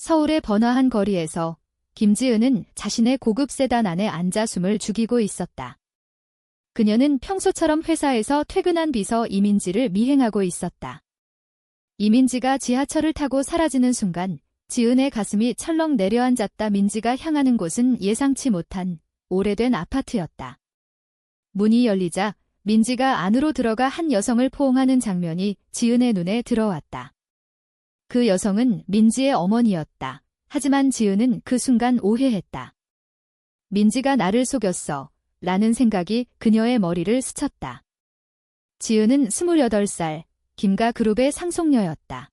서울의 번화한 거리에서 김지은은 자신의 고급 세단 안에 앉아 숨을 죽이고 있었다. 그녀는 평소처럼 회사에서 퇴근한 비서 이민지를 미행하고 있었다. 이민지가 지하철을 타고 사라지는 순간 지은의 가슴이 철렁 내려앉았다. 민지가 향하는 곳은 예상치 못한 오래된 아파트였다. 문이 열리자 민지가 안으로 들어가 한 여성을 포옹하는 장면이 지은의 눈에 들어왔다. 그 여성은 민지의 어머니였다. 하지만 지은은 그 순간 오해했다. 민지가 나를 속였어. 라는 생각이 그녀의 머리를 스쳤다. 지은은 28살, 김가 그룹의 상속녀였다.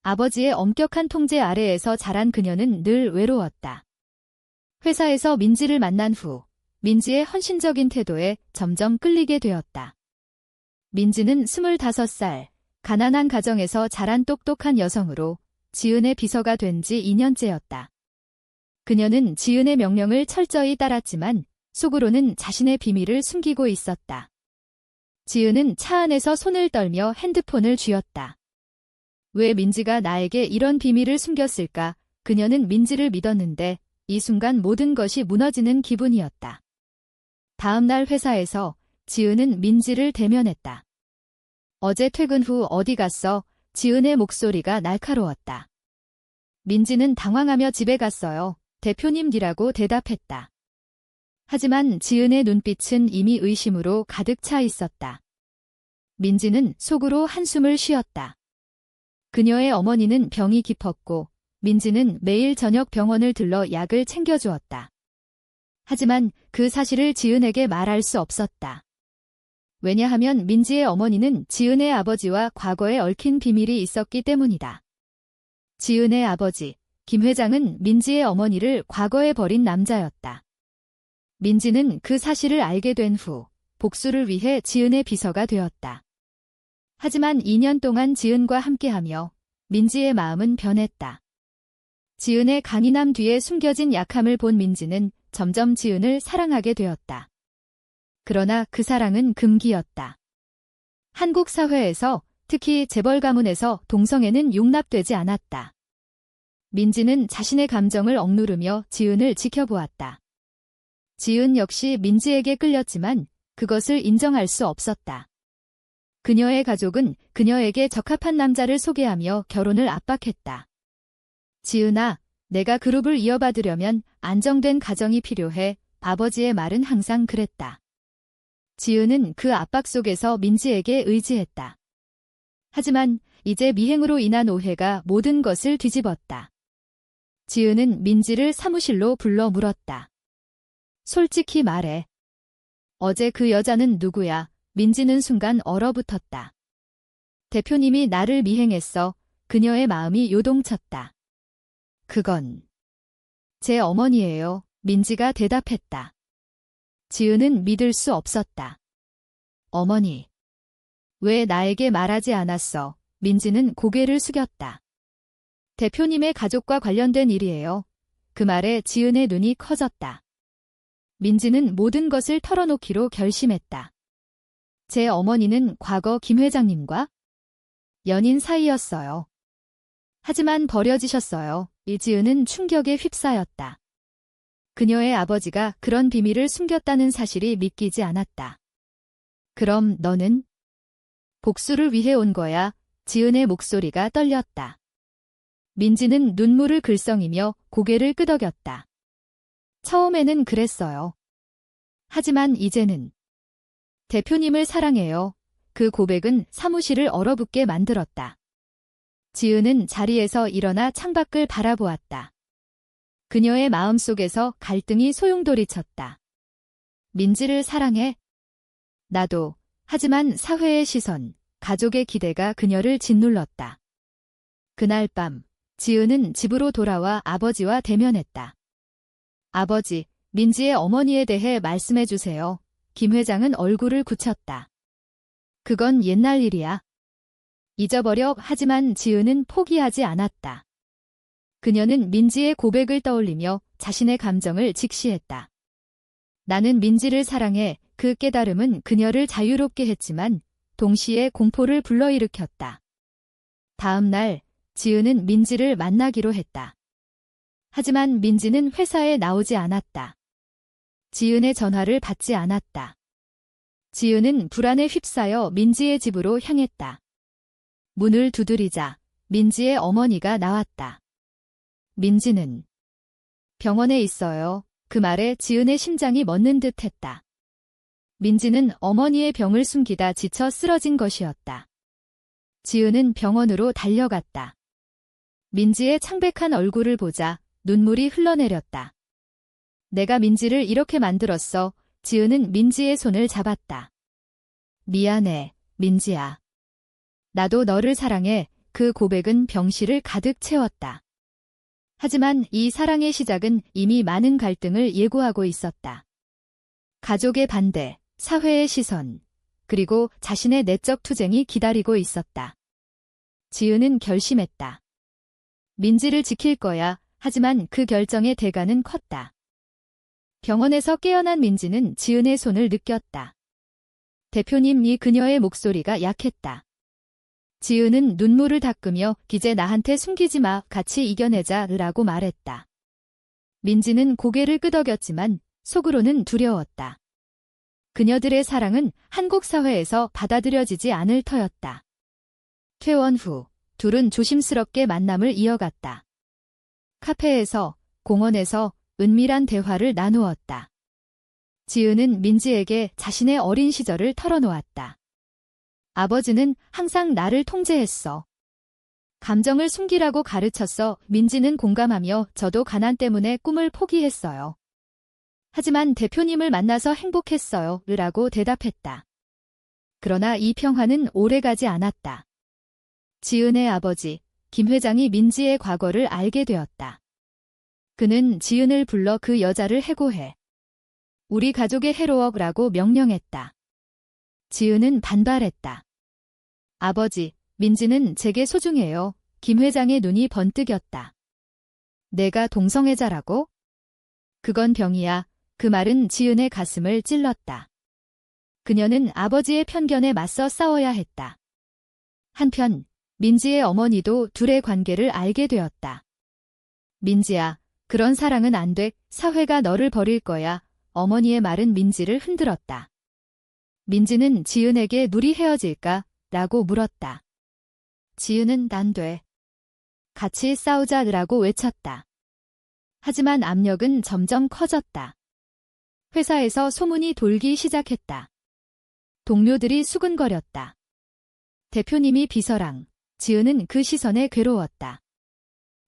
아버지의 엄격한 통제 아래에서 자란 그녀는 늘 외로웠다. 회사에서 민지를 만난 후 민지의 헌신적인 태도에 점점 끌리게 되었다. 민지는 25살, 가난한 가정에서 자란 똑똑한 여성으로 지은의 비서가 된 지 2년째였다. 그녀는 지은의 명령을 철저히 따랐지만 속으로는 자신의 비밀을 숨기고 있었다. 지은은 차 안에서 손을 떨며 핸드폰을 쥐었다. 왜 민지가 나에게 이런 비밀을 숨겼을까? 그녀는 민지를 믿었는데 이 순간 모든 것이 무너지는 기분이었다. 다음 날 회사에서 지은은 민지를 대면했다. 어제 퇴근 후 어디 갔어? 지은의 목소리가 날카로웠다. 민지는 당황하며 집에 갔어요. 대표님 뒤라고 대답했다. 하지만 지은의 눈빛은 이미 의심으로 가득 차 있었다. 민지는 속으로 한숨을 쉬었다. 그녀의 어머니는 병이 깊었고 민지는 매일 저녁 병원을 들러 약을 챙겨주었다. 하지만 그 사실을 지은에게 말할 수 없었다. 왜냐하면 민지의 어머니는 지은의 아버지와 과거에 얽힌 비밀이 있었기 때문이다. 지은의 아버지, 김 회장은 민지의 어머니를 과거에 버린 남자였다. 민지는 그 사실을 알게 된 후 복수를 위해 지은의 비서가 되었다. 하지만 2년 동안 지은과 함께하며 민지의 마음은 변했다. 지은의 강인함 뒤에 숨겨진 약함을 본 민지는 점점 지은을 사랑하게 되었다. 그러나 그 사랑은 금기였다. 한국 사회에서, 특히 재벌 가문에서 동성애는 용납되지 않았다. 민지는 자신의 감정을 억누르며 지은을 지켜보았다. 지은 역시 민지에게 끌렸지만 그것을 인정할 수 없었다. 그녀의 가족은 그녀에게 적합한 남자를 소개하며 결혼을 압박했다. 지은아, 내가 그룹을 이어받으려면 안정된 가정이 필요해. 아버지의 말은 항상 그랬다. 지은은 그 압박 속에서 민지에게 의지했다. 하지만 이제 미행으로 인한 오해가 모든 것을 뒤집었다. 지은은 민지를 사무실로 불러 물었다. 솔직히 말해. 어제 그 여자는 누구야? 민지는 순간 얼어붙었다. 대표님이 나를 미행했어. 그녀의 마음이 요동쳤다. 그건 제 어머니예요. 민지가 대답했다. 지은은 믿을 수 없었다. 어머니. 왜 나에게 말하지 않았어? 민지는 고개를 숙였다. 대표님의 가족과 관련된 일이에요. 그 말에 지은의 눈이 커졌다. 민지는 모든 것을 털어놓기로 결심했다. 제 어머니는 과거 김 회장님과 연인 사이였어요. 하지만 버려지셨어요. 이지은은 충격에 휩싸였다. 그녀의 아버지가 그런 비밀을 숨겼다는 사실이 믿기지 않았다. 그럼 너는? 복수를 위해 온 거야. 지은의 목소리가 떨렸다. 민지는 눈물을 글썽이며 고개를 끄덕였다. 처음에는 그랬어요. 하지만 이제는 대표님을 사랑해요. 그 고백은 사무실을 얼어붙게 만들었다. 지은은 자리에서 일어나 창밖을 바라보았다. 그녀의 마음속에서 갈등이 소용돌이쳤다. 민지를 사랑해? 나도. 하지만 사회의 시선, 가족의 기대가 그녀를 짓눌렀다. 그날 밤, 지은은 집으로 돌아와 아버지와 대면했다. 아버지, 민지의 어머니에 대해 말씀해 주세요. 김 회장은 얼굴을 굳혔다. 그건 옛날 일이야. 잊어버려. 하지만 지은은 포기하지 않았다. 그녀는 민지의 고백을 떠올리며 자신의 감정을 직시했다. 나는 민지를 사랑해. 그 깨달음은 그녀를 자유롭게 했지만 동시에 공포를 불러일으켰다. 다음 날 지은은 민지를 만나기로 했다. 하지만 민지는 회사에 나오지 않았다. 지은의 전화를 받지 않았다. 지은은 불안에 휩싸여 민지의 집으로 향했다. 문을 두드리자 민지의 어머니가 나왔다. 민지는 병원에 있어요. 그 말에 지은의 심장이 멎는 듯 했다. 민지는 어머니의 병을 숨기다 지쳐 쓰러진 것이었다. 지은은 병원으로 달려갔다. 민지의 창백한 얼굴을 보자 눈물이 흘러내렸다. 내가 민지를 이렇게 만들었어. 지은은 민지의 손을 잡았다. 미안해, 민지야. 나도 너를 사랑해. 그 고백은 병실을 가득 채웠다. 하지만 이 사랑의 시작은 이미 많은 갈등을 예고하고 있었다. 가족의 반대, 사회의 시선, 그리고 자신의 내적 투쟁이 기다리고 있었다. 지은은 결심했다. 민지를 지킬 거야. 하지만 그 결정의 대가는 컸다. 병원에서 깨어난 민지는 지은의 손을 느꼈다. 대표님, 그녀의 목소리가 약했다. 지은은 눈물을 닦으며 이제 나한테 숨기지 마, 같이 이겨내자 라고 말했다. 민지는 고개를 끄덕였지만 속으로는 두려웠다. 그녀들의 사랑은 한국 사회에서 받아들여지지 않을 터였다. 퇴원 후 둘은 조심스럽게 만남을 이어갔다. 카페에서, 공원에서 은밀한 대화를 나누었다. 지은은 민지에게 자신의 어린 시절을 털어놓았다. 아버지는 항상 나를 통제했어. 감정을 숨기라고 가르쳤어. 민지는 공감하며 저도 가난 때문에 꿈을 포기했어요. 하지만 대표님을 만나서 행복했어요. 라고 대답했다. 그러나 이 평화는 오래가지 않았다. 지은의 아버지, 김 회장이 민지의 과거를 알게 되었다. 그는 지은을 불러 그 여자를 해고해. 우리 가족의 해로워라고 명령했다. 지은은 반발했다. 아버지, 민지는 제게 소중해요. 김 회장의 눈이 번뜩였다. 내가 동성애자라고? 그건 병이야. 그 말은 지은의 가슴을 찔렀다. 그녀는 아버지의 편견에 맞서 싸워야 했다. 한편 민지의 어머니도 둘의 관계를 알게 되었다. 민지야, 그런 사랑은 안 돼. 사회가 너를 버릴 거야. 어머니의 말은 민지를 흔들었다. 민지는 지은에게 둘이 헤어질까? 라고 물었다. 지은은 안 돼. 같이 싸우자라고 외쳤다. 하지만 압력은 점점 커졌다. 회사에서 소문이 돌기 시작했다. 동료들이 수근거렸다. 대표님이 비서랑, 지은은 그 시선에 괴로웠다.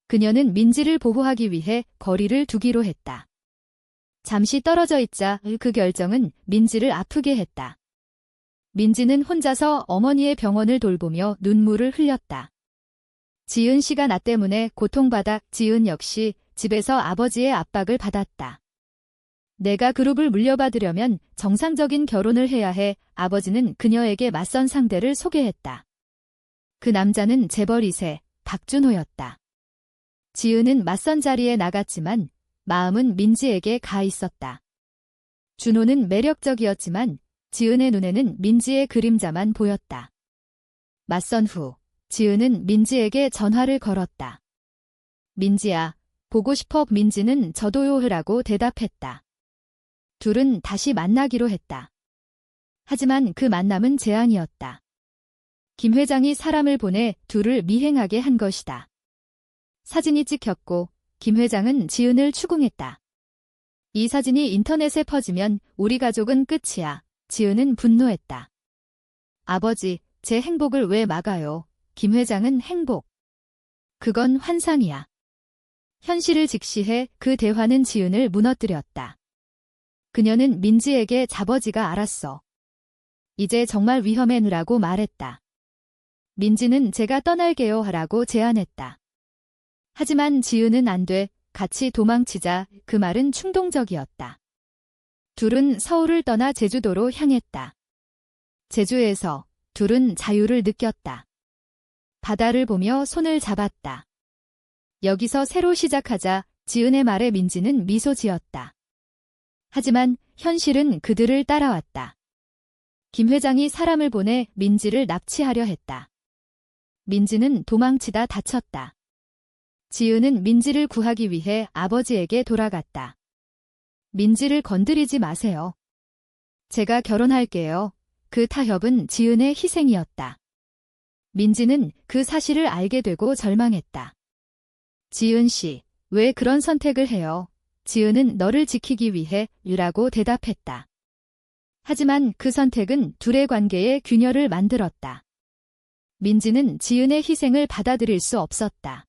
그녀는 민지를 보호하기 위해 거리를 두기로 했다. 잠시 떨어져 있자 그 결정은 민지를 아프게 했다. 민지는 혼자서 어머니의 병원을 돌보며 눈물을 흘렸다. 지은 씨가 나 때문에 고통받아. 지은 역시 집에서 아버지의 압박을 받았다. 내가 그룹을 물려받으려면 정상적인 결혼을 해야 해. 아버지는 그녀에게 맞선 상대를 소개했다. 그 남자는 재벌 2세 박준호였다. 지은은 맞선 자리에 나갔지만 마음은 민지에게 가 있었다. 준호는 매력적이었지만 지은의 눈에는 민지의 그림자만 보였다. 맞선 후 지은은 민지에게 전화를 걸었다. 민지야, 보고 싶어. 민지는 저도요 라고 대답했다. 둘은 다시 만나기로 했다. 하지만 그 만남은 제안이었다. 김 회장이 사람을 보내 둘을 미행하게 한 것이다. 사진이 찍혔고 김 회장은 지은을 추궁했다. 이 사진이 인터넷에 퍼지면 우리 가족은 끝이야. 지은은 분노했다. 아버지, 제 행복을 왜 막아요? 김 회장은 행복. 그건 환상이야. 현실을 직시해 그 대화는 지은을 무너뜨렸다. 그녀는 민지에게 자버지가 알았어. 이제 정말 위험해라고 말했다. 민지는 제가 떠날게요 라고 제안했다. 하지만 지은은 안 돼. 같이 도망치자. 그 말은 충동적이었다. 둘은 서울을 떠나 제주도로 향했다. 제주에서 둘은 자유를 느꼈다. 바다를 보며 손을 잡았다. 여기서 새로 시작하자. 지은의 말에 민지는 미소 지었다. 하지만 현실은 그들을 따라왔다. 김 회장이 사람을 보내 민지를 납치하려 했다. 민지는 도망치다 다쳤다. 지은은 민지를 구하기 위해 아버지에게 돌아갔다. 민지를 건드리지 마세요. 제가 결혼할게요. 그 타협은 지은의 희생이었다. 민지는 그 사실을 알게 되고 절망했다. 지은 씨, 왜 그런 선택을 해요? 지은은 너를 지키기 위해 라고 대답했다. 하지만 그 선택은 둘의 관계에 균열을 만들었다. 민지는 지은의 희생을 받아들일 수 없었다.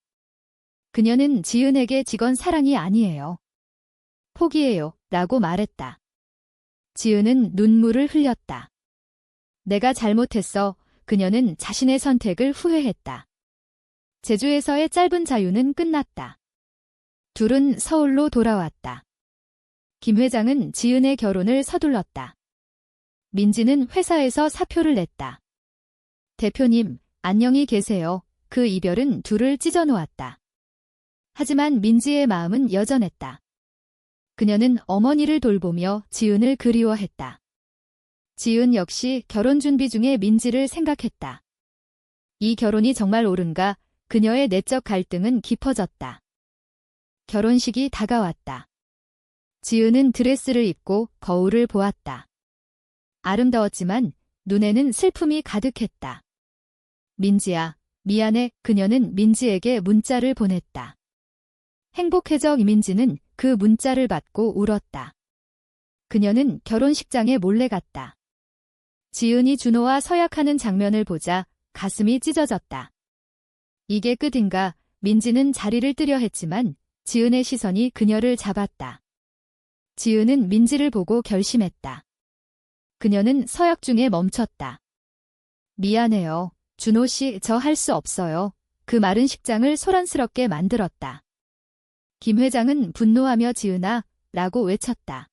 그녀는 지은에게 지건 사랑이 아니에요. 포기해요. 라고 말했다. 지은은 눈물을 흘렸다. 내가 잘못했어. 그녀는 자신의 선택을 후회했다. 제주에서의 짧은 자유는 끝났다. 둘은 서울로 돌아왔다. 김 회장은 지은의 결혼을 서둘렀다. 민지는 회사에서 사표를 냈다. 대표님, 안녕히 계세요. 그 이별은 둘을 찢어놓았다. 하지만 민지의 마음은 여전했다. 그녀는 어머니를 돌보며 지은을 그리워했다. 지은 역시 결혼 준비 중에 민지를 생각했다. 이 결혼이 정말 옳은가? 그녀의 내적 갈등은 깊어졌다. 결혼식이 다가왔다. 지은은 드레스를 입고 거울을 보았다. 아름다웠지만 눈에는 슬픔이 가득했다. 민지야, 미안해. 그녀는 민지에게 문자를 보냈다. 행복해져. 이민지는 그 문자를 받고 울었다. 그녀는 결혼식장에 몰래 갔다. 지은이 준호와 서약하는 장면을 보자 가슴이 찢어졌다. 이게 끝인가? 민지는 자리를 뜨려 했지만 지은의 시선이 그녀를 잡았다. 지은은 민지를 보고 결심했다. 그녀는 서약 중에 멈췄다. 미안해요. 준호 씨, 저 할 수 없어요. 그 마른 식장을 소란스럽게 만들었다. 김 회장은 분노하며 지은아, 라고 외쳤다.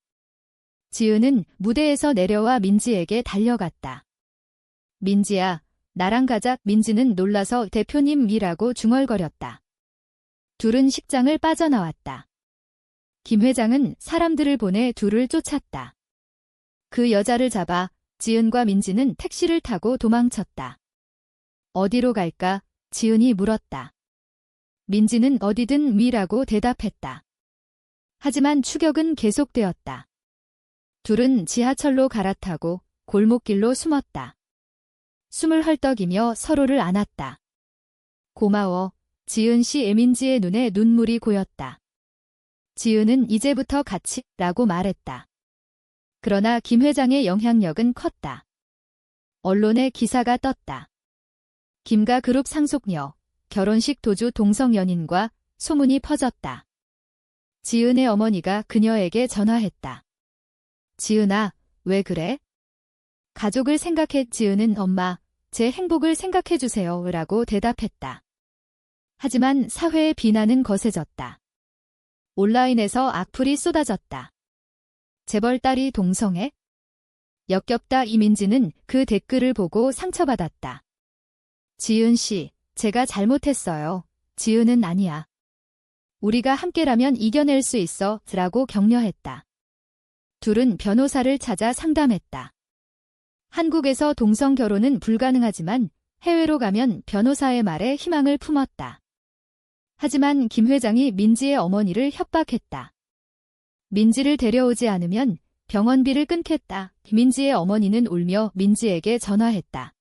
지은은 무대에서 내려와 민지에게 달려갔다. 민지야, 나랑 가자. 민지는 놀라서 대표님이라고 중얼거렸다. 둘은 식장을 빠져나왔다. 김 회장은 사람들을 보내 둘을 쫓았다. 그 여자를 잡아 지은과 민지는 택시를 타고 도망쳤다. 어디로 갈까? 지은이 물었다. 민지는 어디든 위라고 대답했다. 하지만 추격은 계속되었다. 둘은 지하철로 갈아타고 골목길로 숨었다. 숨을 헐떡이며 서로를 안았다. 고마워. 지은 씨. 민지의 눈에 눈물이 고였다. 지은은 이제부터 같이 라고 말했다. 그러나 김 회장의 영향력은 컸다. 언론에 기사가 떴다. 김가 그룹 상속녀, 결혼식 도주 동성 연인과 소문이 퍼졌다. 지은의 어머니가 그녀에게 전화했다. 지은아, 왜 그래? 가족을 생각해. 지은은 엄마, 제 행복을 생각해주세요. 라고 대답했다. 하지만 사회의 비난은 거세졌다. 온라인에서 악플이 쏟아졌다. 재벌 딸이 동성애? 역겹다. 이민지는 그 댓글을 보고 상처받았다. 지은 씨, 제가 잘못했어요. 지은은 아니야. 우리가 함께라면 이겨낼 수 있어. 라고 격려했다. 둘은 변호사를 찾아 상담했다. 한국에서 동성 결혼은 불가능하지만 해외로 가면 변호사의 말에 희망을 품었다. 하지만 김 회장이 민지의 어머니를 협박했다. 민지를 데려오지 않으면 병원비를 끊겠다. 민지의 어머니는 울며 민지에게 전화했다.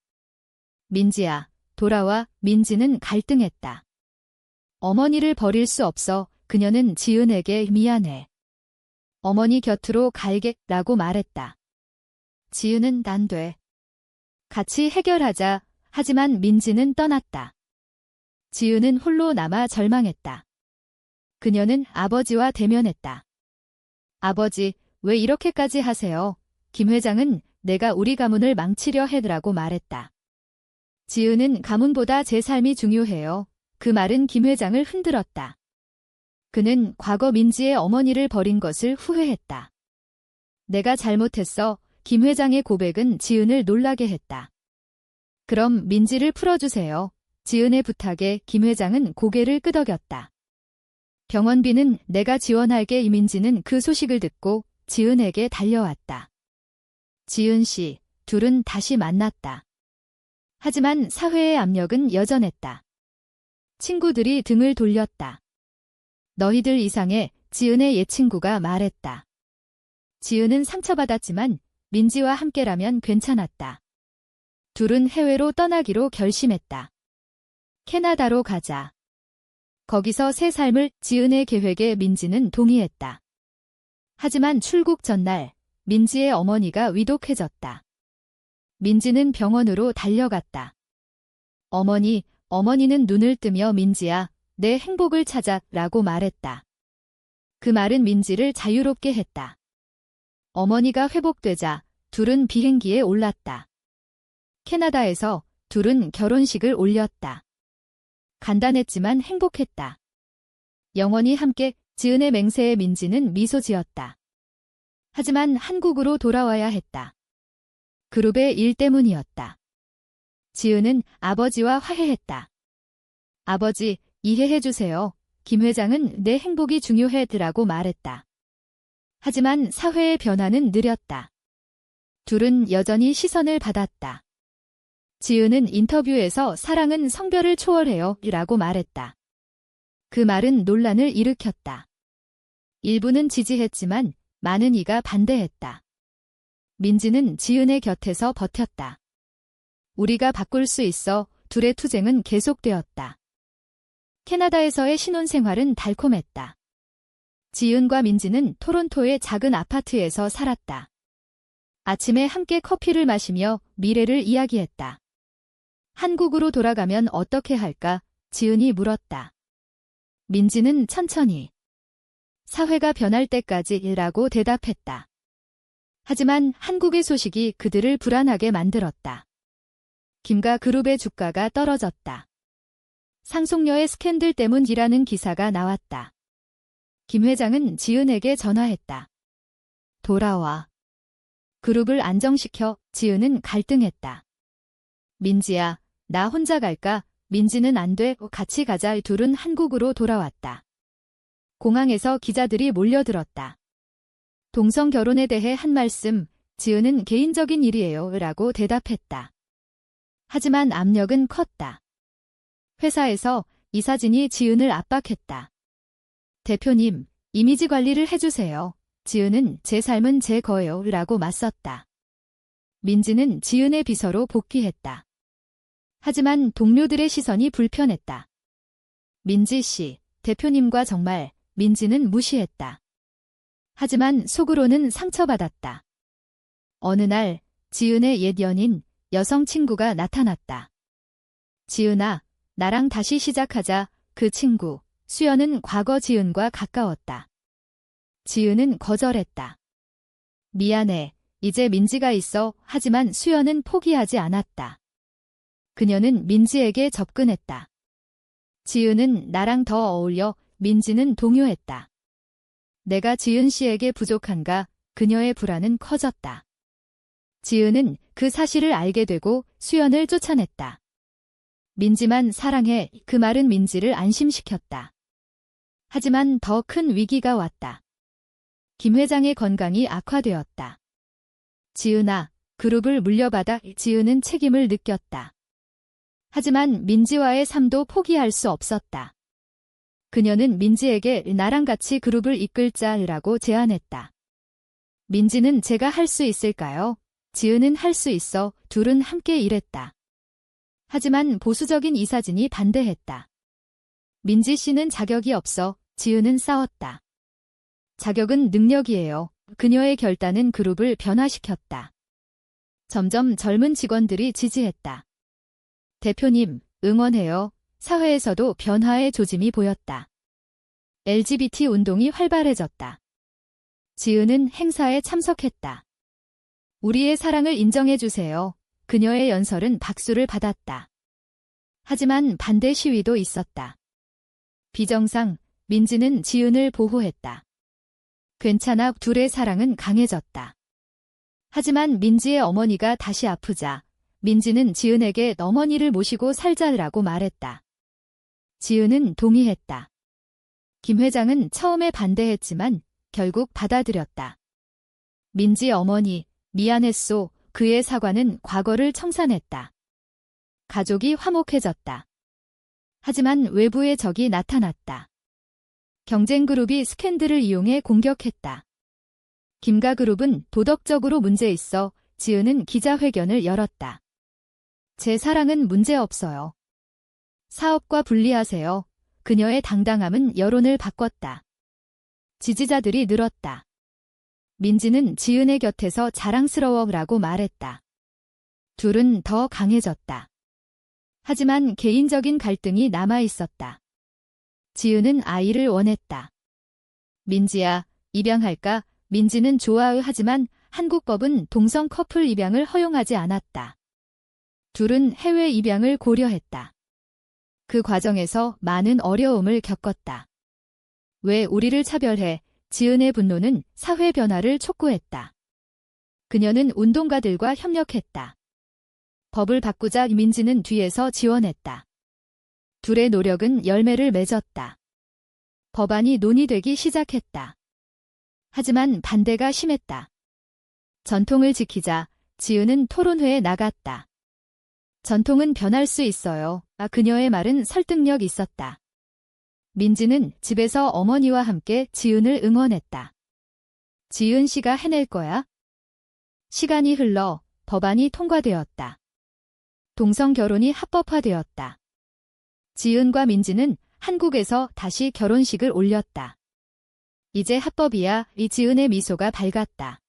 민지야, 돌아와. 민지는 갈등했다. 어머니를 버릴 수 없어. 그녀는 지은에게 미안해. 어머니 곁으로 갈게 라고 말했다. 지은은 난 돼. 같이 해결하자. 하지만 민지는 떠났다. 지은은 홀로 남아 절망했다. 그녀는 아버지와 대면했다. 아버지, 왜 이렇게까지 하세요? 김 회장은 내가 우리 가문을 망치려 해라고 말했다. 지은은 가문보다 제 삶이 중요해요. 그 말은 김 회장을 흔들었다. 그는 과거 민지의 어머니를 버린 것을 후회했다. 내가 잘못했어. 김 회장의 고백은 지은을 놀라게 했다. 그럼 민지를 풀어주세요. 지은의 부탁에 김 회장은 고개를 끄덕였다. 병원비는 내가 지원할게. 이민지는 그 소식을 듣고 지은에게 달려왔다. 지은 씨, 둘은 다시 만났다. 하지만 사회의 압력은 여전했다. 친구들이 등을 돌렸다. 너희들 이상해, 지은의 옛 친구가 말했다. 지은은 상처받았지만 민지와 함께라면 괜찮았다. 둘은 해외로 떠나기로 결심했다. 캐나다로 가자. 거기서 새 삶을 지은의 계획에 민지는 동의했다. 하지만 출국 전날 민지의 어머니가 위독해졌다. 민지는 병원으로 달려갔다. 어머니는 눈을 뜨며 민지야, 내 행복을 찾아 라고 말했다. 그 말은 민지를 자유롭게 했다. 어머니가 회복되자 둘은 비행기에 올랐다. 캐나다에서 둘은 결혼식을 올렸다. 간단했지만 행복했다. 영원히 함께 지은의 맹세에 민지는 미소 지었다. 하지만 한국으로 돌아와야 했다. 그룹의 일 때문이었다. 지은은 아버지와 화해했다. 아버지, 이해해주세요. 김 회장은 내 행복이 중요해라고 말했다. 하지만 사회의 변화는 느렸다. 둘은 여전히 시선을 받았다. 지은은 인터뷰에서 사랑은 성별을 초월해요 라고 말했다. 그 말은 논란을 일으켰다. 일부는 지지했지만 많은 이가 반대했다. 민지는 지은의 곁에서 버텼다. 우리가 바꿀 수 있어. 둘의 투쟁은 계속되었다. 캐나다에서의 신혼생활은 달콤했다. 지은과 민지는 토론토의 작은 아파트에서 살았다. 아침에 함께 커피를 마시며 미래를 이야기했다. 한국으로 돌아가면 어떻게 할까? 지은이 물었다. 민지는 천천히. 사회가 변할 때까지라고 대답했다. 하지만 한국의 소식이 그들을 불안하게 만들었다. 김가 그룹의 주가가 떨어졌다. 상속녀의 스캔들 때문이라는 기사가 나왔다. 김 회장은 지은에게 전화했다. 돌아와. 그룹을 안정시켜. 지은은 갈등했다. 민지야, 나 혼자 갈까? 민지는 안 돼. 같이 가자. 둘은 한국으로 돌아왔다. 공항에서 기자들이 몰려들었다. 동성 결혼에 대해 한 말씀, 지은은 개인적인 일이에요 라고 대답했다. 하지만 압력은 컸다. 회사에서 이사진이 지은을 압박했다. 대표님, 이미지 관리를 해주세요. 지은은 제 삶은 제 거예요 라고 맞섰다. 민지는 지은의 비서로 복귀했다. 하지만 동료들의 시선이 불편했다. 민지 씨, 대표님과 정말, 민지는 무시했다. 하지만 속으로는 상처받았다. 어느 날 지은의 옛 연인, 여성 친구가 나타났다. 지은아, 나랑 다시 시작하자. 그 친구, 수연은 과거 지은과 가까웠다. 지은은 거절했다. 미안해, 이제 민지가 있어. 하지만 수연은 포기하지 않았다. 그녀는 민지에게 접근했다. 지은은 나랑 더 어울려. 민지는 동요했다. 내가 지은 씨에게 부족한가? 그녀의 불안은 커졌다. 지은은 그 사실을 알게 되고 수연을 쫓아냈다. 민지만 사랑해. 그 말은 민지를 안심시켰다. 하지만 더 큰 위기가 왔다. 김 회장의 건강이 악화되었다. 지은아, 그룹을 물려받아. 지은은 책임을 느꼈다. 하지만 민지와의 삶도 포기할 수 없었다. 그녀는 민지에게 나랑 같이 그룹을 이끌자라고 제안했다. 민지는 제가 할 수 있을까요? 지은은 할 수 있어. 둘은 함께 일했다. 하지만 보수적인 이사진이 반대했다. 민지 씨는 자격이 없어. 지은은 싸웠다. 자격은 능력이에요. 그녀의 결단은 그룹을 변화시켰다. 점점 젊은 직원들이 지지했다. 대표님, 응원해요. 사회에서도 변화의 조짐이 보였다. LGBT 운동이 활발해졌다. 지은은 행사에 참석했다. 우리의 사랑을 인정해주세요. 그녀의 연설은 박수를 받았다. 하지만 반대 시위도 있었다. 비정상, 민지는 지은을 보호했다. 괜찮아. 둘의 사랑은 강해졌다. 하지만 민지의 어머니가 다시 아프자 민지는 지은에게 어머니를 모시고 살자라고 말했다. 지은은 동의했다. 김 회장은 처음에 반대했지만 결국 받아들였다. 민지 어머니, 미안했소. 그의 사과는 과거를 청산했다. 가족이 화목해졌다. 하지만 외부의 적이 나타났다. 경쟁그룹이 스캔들을 이용해 공격했다. 김가그룹은 도덕적으로 문제 있어 지은은 기자회견을 열었다. 제 사랑은 문제 없어요. 사업과 분리하세요. 그녀의 당당함은 여론을 바꿨다. 지지자들이 늘었다. 민지는 지은의 곁에서 자랑스러워라고 말했다. 둘은 더 강해졌다. 하지만 개인적인 갈등이 남아 있었다. 지은은 아이를 원했다. 민지야, 입양할까? 민지는 하지만 한국 법은 동성 커플 입양을 허용하지 않았다. 둘은 해외 입양을 고려했다. 그 과정에서 많은 어려움을 겪었다. 왜 우리를 차별해? 지은의 분노는 사회 변화를 촉구했다. 그녀는 운동가들과 협력했다. 법을 바꾸자 민지는 뒤에서 지원했다. 둘의 노력은 열매를 맺었다. 법안이 논의되기 시작했다. 하지만 반대가 심했다. 전통을 지키자 지은은 토론회에 나갔다. 전통은 변할 수 있어요. 그녀의 말은 설득력 있었다. 민지는 집에서 어머니와 함께 지은을 응원했다. 지은 씨가 해낼 거야? 시간이 흘러 법안이 통과되었다. 동성 결혼이 합법화되었다. 지은과 민지는 한국에서 다시 결혼식을 올렸다. 이제 합법이야. 이 지은의 미소가 밝았다.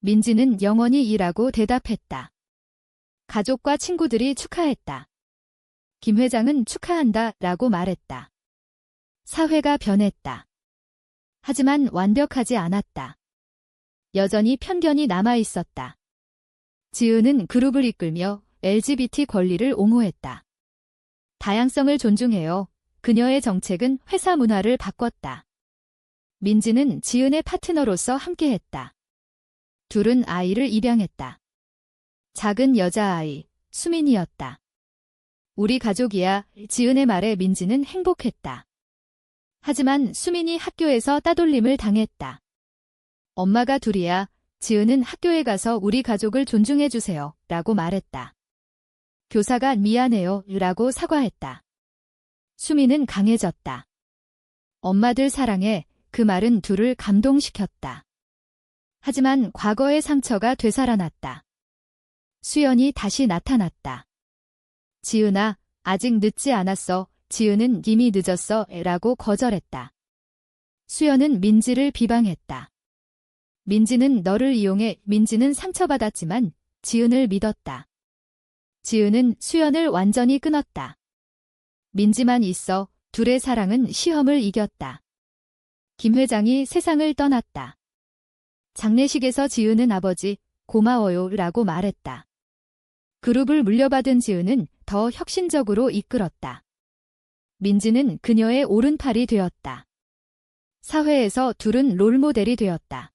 민지는 영원히 이라고 대답했다. 가족과 친구들이 축하했다. 김 회장은 축하한다 라고 말했다. 사회가 변했다. 하지만 완벽하지 않았다. 여전히 편견이 남아 있었다. 지은은 그룹을 이끌며 LGBT 권리를 옹호했다. 다양성을 존중해요. 그녀의 정책은 회사 문화를 바꿨다. 민지는 지은의 파트너로서 함께했다. 둘은 아이를 입양했다. 작은 여자아이, 수민이었다. 우리 가족이야. 지은의 말에 민지는 행복했다. 하지만 수민이 학교에서 따돌림을 당했다. 엄마가 둘이야. 지은은 학교에 가서 우리 가족을 존중해주세요. 라고 말했다. 교사가 미안해요. 라고 사과했다. 수민은 강해졌다. 엄마들 사랑해. 그 말은 둘을 감동시켰다. 하지만 과거의 상처가 되살아났다. 수연이 다시 나타났다. 지은아, 아직 늦지 않았어. 지은은 이미 늦었어. 라고 거절했다. 수연은 민지를 비방했다. 민지는 너를 이용해. 민지는 상처받았지만 지은을 믿었다. 지은은 수연을 완전히 끊었다. 민지만 있어. 둘의 사랑은 시험을 이겼다. 김 회장이 세상을 떠났다. 장례식에서 지은은 아버지, 고마워요 라고 말했다. 그룹을 물려받은 지은은 더 혁신적으로 이끌었다. 민지는 그녀의 오른팔이 되었다. 사회에서 둘은 롤모델이 되었다.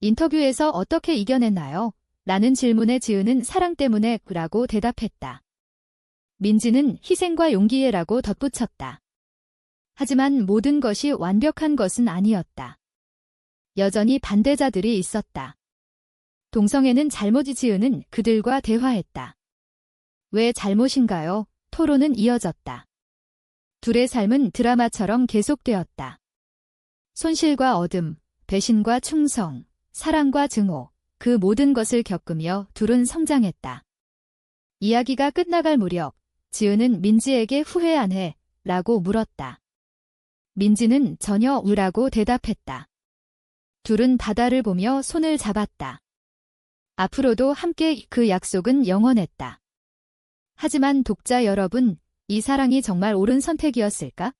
인터뷰에서 어떻게 이겨냈나요? 라는 질문에 지은은 사랑 때문에 라고 대답했다. 민지는 희생과 용기에라고 덧붙였다. 하지만 모든 것이 완벽한 것은 아니었다. 여전히 반대자들이 있었다. 동성애는 잘못이 지은은 그들과 대화했다. 왜 잘못인가요? 토론은 이어졌다. 둘의 삶은 드라마처럼 계속되었다. 손실과 얻음, 배신과 충성, 사랑과 증오, 그 모든 것을 겪으며 둘은 성장했다. 이야기가 끝나갈 무렵, 지은은 민지에게 후회 안 해? 라고 물었다. 민지는 전혀 라고 대답했다. 둘은 바다를 보며 손을 잡았다. 앞으로도 함께 그 약속은 영원했다. 하지만 독자 여러분, 이 사랑이 정말 옳은 선택이었을까?